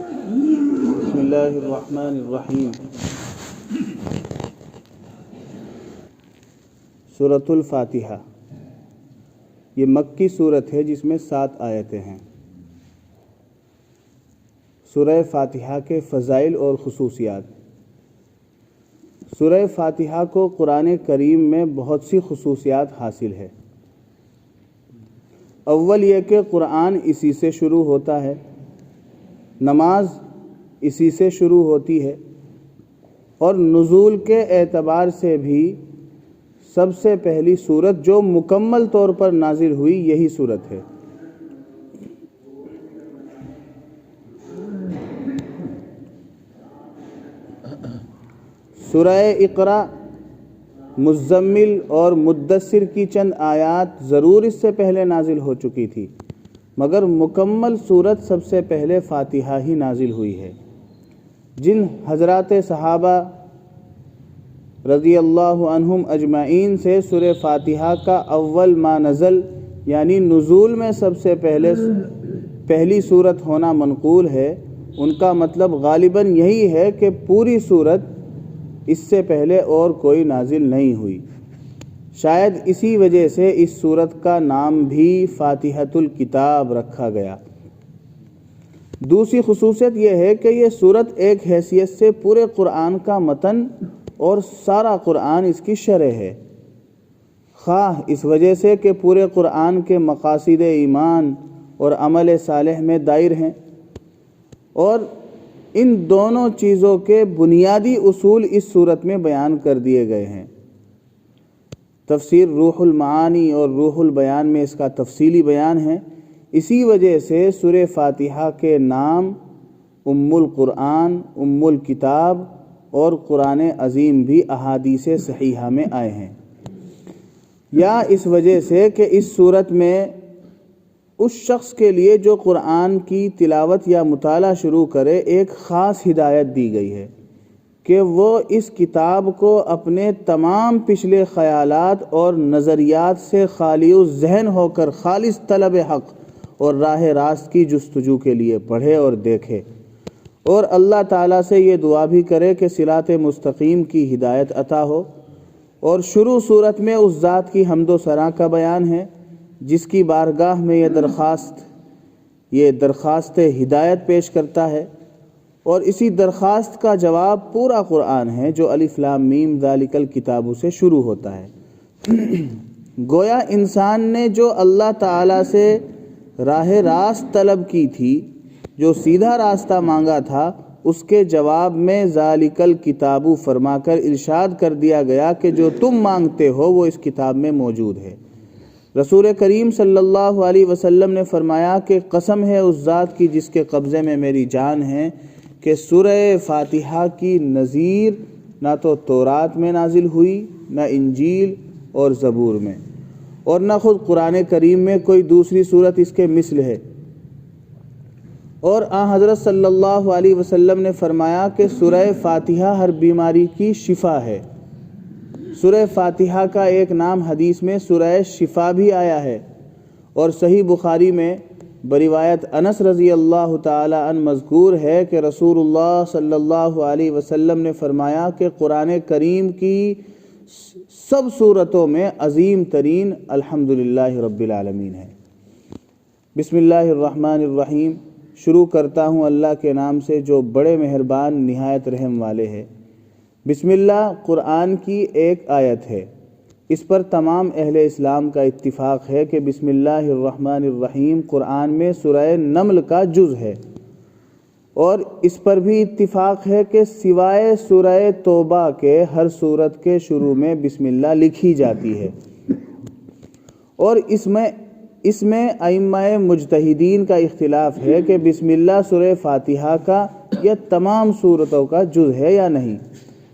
بسم اللہ الرحمن الرحیم۔ سورۃ الفاتحہ یہ مکی سورت ہے جس میں 7 آیتیں ہیں۔ سورہ فاتحہ کے فضائل اور خصوصیات۔ سورہ فاتحہ کو قرآن کریم میں بہت سی خصوصیات حاصل ہے۔ اول یہ کہ قرآن اسی سے شروع ہوتا ہے، نماز اسی سے شروع ہوتی ہے، اور نزول کے اعتبار سے بھی سب سے پہلی سورت جو مکمل طور پر نازل ہوئی یہی سورت ہے۔ سورہ اقرا، مزمل اور مدثر کی چند آیات ضرور اس سے پہلے نازل ہو چکی تھی، مگر مکمل سورت سب سے پہلے فاتحہ ہی نازل ہوئی ہے۔ جن حضرات صحابہ رضی اللہ عنہم اجمعین سے سورہ فاتحہ کا اول ما نزل یعنی نزول میں سب سے پہلی سورت ہونا منقول ہے، ان کا مطلب غالباً یہی ہے کہ پوری سورت اس سے پہلے اور کوئی نازل نہیں ہوئی۔ شاید اسی وجہ سے اس سورت کا نام بھی فاتحۃ الکتاب رکھا گیا۔ دوسری خصوصیت یہ ہے کہ یہ سورت ایک حیثیت سے پورے قرآن کا متن اور سارا قرآن اس کی شرح ہے، خواہ اس وجہ سے کہ پورے قرآن کے مقاصد ایمان اور عمل صالح میں دائر ہیں، اور ان دونوں چیزوں کے بنیادی اصول اس صورت میں بیان کر دیے گئے ہیں۔ تفسیر روح المعانی اور روح البیان میں اس کا تفصیلی بیان ہے۔ اسی وجہ سے سورہ فاتحہ کے نام ام القرآن، ام الکتاب اور قرآن عظیم بھی احادیث صحیحہ میں آئے ہیں، یا اس وجہ سے کہ اس صورت میں اس شخص کے لیے جو قرآن کی تلاوت یا مطالعہ شروع کرے ایک خاص ہدایت دی گئی ہے کہ وہ اس کتاب کو اپنے تمام پچھلے خیالات اور نظریات سے خالی الذہن ہو کر خالص طلب حق اور راہ راست کی جستجو کے لیے پڑھے اور دیکھے، اور اللہ تعالیٰ سے یہ دعا بھی کرے کہ صراط مستقیم کی ہدایت عطا ہو۔ اور شروع صورت میں اس ذات کی حمد و ثنا کا بیان ہے جس کی بارگاہ میں یہ درخواست ہدایت پیش کرتا ہے، اور اسی درخواست کا جواب پورا قرآن ہے جو الف لام میم ذالک الکتاب سے شروع ہوتا ہے۔ گویا انسان نے جو اللہ تعالیٰ سے راہ راست طلب کی تھی، جو سیدھا راستہ مانگا تھا، اس کے جواب میں ذالک الکتاب فرما کر ارشاد کر دیا گیا کہ جو تم مانگتے ہو وہ اس کتاب میں موجود ہے۔ رسول کریم صلی اللہ علیہ وسلم نے فرمایا کہ قسم ہے اس ذات کی جس کے قبضے میں میری جان ہے کہ سورہ فاتحہ کی نظیر نہ تو تورات میں نازل ہوئی، نہ انجیل اور زبور میں، اور نہ خود قرآن کریم میں کوئی دوسری سورت اس کے مثل ہے۔ اور حضرت صلی اللہ علیہ وسلم نے فرمایا کہ سورہ فاتحہ ہر بیماری کی شفا ہے۔ سورہ فاتحہ کا ایک نام حدیث میں سورہ شفا بھی آیا ہے، اور صحیح بخاری میں بروایت انس رضی اللہ تعالی عنہ مذکور ہے کہ رسول اللہ صلی اللہ علیہ وسلم نے فرمایا کہ قرآن کریم کی سب سورتوں میں عظیم ترین الحمدللہ رب العالمین ہے۔ بسم اللہ الرحمن الرحیم، شروع کرتا ہوں اللہ کے نام سے جو بڑے مہربان نہایت رحم والے ہے۔ بسم اللہ قرآن کی ایک آیت ہے، اس پر تمام اہل اسلام کا اتفاق ہے کہ بسم اللہ الرحمن الرحیم قرآن میں سورہ نمل کا جز ہے، اور اس پر بھی اتفاق ہے کہ سوائے سورہ توبہ کے ہر سورت کے شروع میں بسم اللہ لکھی جاتی ہے، اور اس میں ائمہ مجتہدین کا اختلاف ہے کہ بسم اللہ سورہ فاتحہ کا یا تمام سورتوں کا جز ہے یا نہیں۔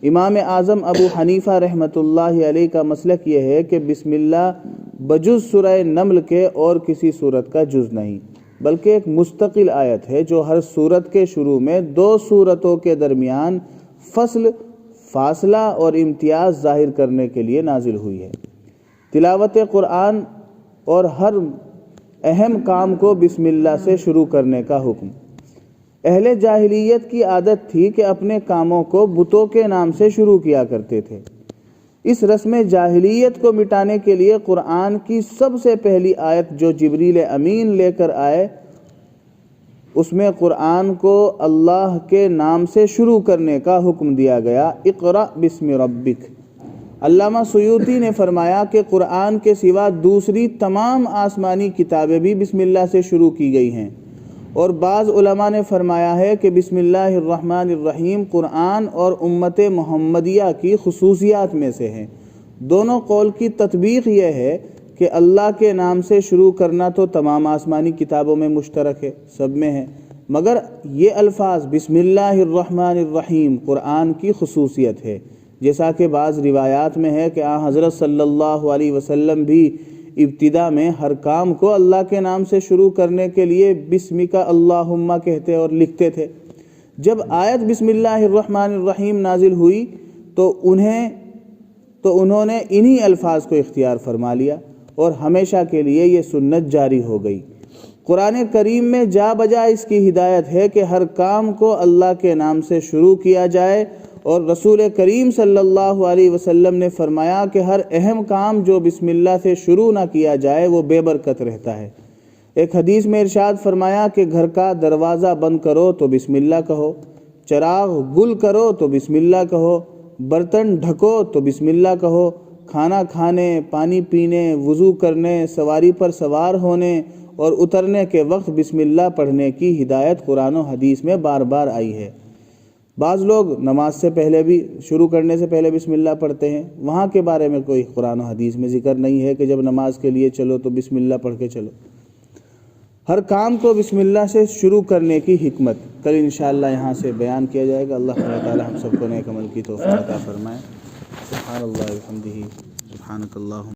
امام اعظم ابو حنیفہ رحمۃ اللہ علیہ کا مسلک یہ ہے کہ بسم اللہ بجز سورہ نمل کے اور کسی سورت کا جز نہیں، بلکہ ایک مستقل آیت ہے جو ہر سورت کے شروع میں 2 سورتوں کے درمیان فاصلہ اور امتیاز ظاہر کرنے کے لیے نازل ہوئی ہے۔ تلاوت قرآن اور ہر اہم کام کو بسم اللہ سے شروع کرنے کا حکم۔ اہل جاہلیت کی عادت تھی کہ اپنے کاموں کو بتوں کے نام سے شروع کیا کرتے تھے۔ اس رسم جاہلیت کو مٹانے کے لیے قرآن کی سب سے پہلی آیت جو جبریل امین لے کر آئے، اس میں قرآن کو اللہ کے نام سے شروع کرنے کا حکم دیا گیا، اقرأ بسم ربک۔ علامہ سیوطی نے فرمایا کہ قرآن کے سوا دوسری تمام آسمانی کتابیں بھی بسم اللہ سے شروع کی گئی ہیں، اور بعض علماء نے فرمایا ہے کہ بسم اللہ الرحمن الرحیم قرآن اور امت محمدیہ کی خصوصیات میں سے ہے۔ دونوں قول کی تطبیق یہ ہے کہ اللہ کے نام سے شروع کرنا تو تمام آسمانی کتابوں میں مشترک ہے، سب میں ہے، مگر یہ الفاظ بسم اللہ الرحمن الرحیم قرآن کی خصوصیت ہے، جیسا کہ بعض روایات میں ہے کہ حضرت صلی اللہ علیہ وسلم بھی ابتدا میں ہر کام کو اللہ کے نام سے شروع کرنے کے لیے بسمک اللہم کہتے اور لکھتے تھے۔ جب آیت بسم اللہ الرحمن الرحیم نازل ہوئی تو انہوں نے انہی الفاظ کو اختیار فرما لیا اور ہمیشہ کے لیے یہ سنت جاری ہو گئی۔ قرآن کریم میں جا بجا اس کی ہدایت ہے کہ ہر کام کو اللہ کے نام سے شروع کیا جائے، اور رسول کریم صلی اللہ علیہ وسلم نے فرمایا کہ ہر اہم کام جو بسم اللہ سے شروع نہ کیا جائے وہ بے برکت رہتا ہے۔ ایک حدیث میں ارشاد فرمایا کہ گھر کا دروازہ بند کرو تو بسم اللہ کہو، چراغ گل کرو تو بسم اللہ کہو، برتن ڈھکو تو بسم اللہ کہو، کھانا کھانے، پانی پینے، وضو کرنے، سواری پر سوار ہونے اور اترنے کے وقت بسم اللہ پڑھنے کی ہدایت قرآن و حدیث میں بار بار آئی ہے۔ بعض لوگ نماز سے پہلے بھی شروع کرنے سے پہلے بسم اللہ پڑھتے ہیں، وہاں کے بارے میں کوئی قرآن و حدیث میں ذکر نہیں ہے کہ جب نماز کے لیے چلو تو بسم اللہ پڑھ کے چلو۔ ہر کام کو بسم اللہ سے شروع کرنے کی حکمت کل انشاءاللہ یہاں سے بیان کیا جائے گا۔ اللہ تعالی ہم سب کو نیک عمل کی توفیق عطا فرمائے۔ سبحان اللہ و بحمدہ، سبحانک اللہم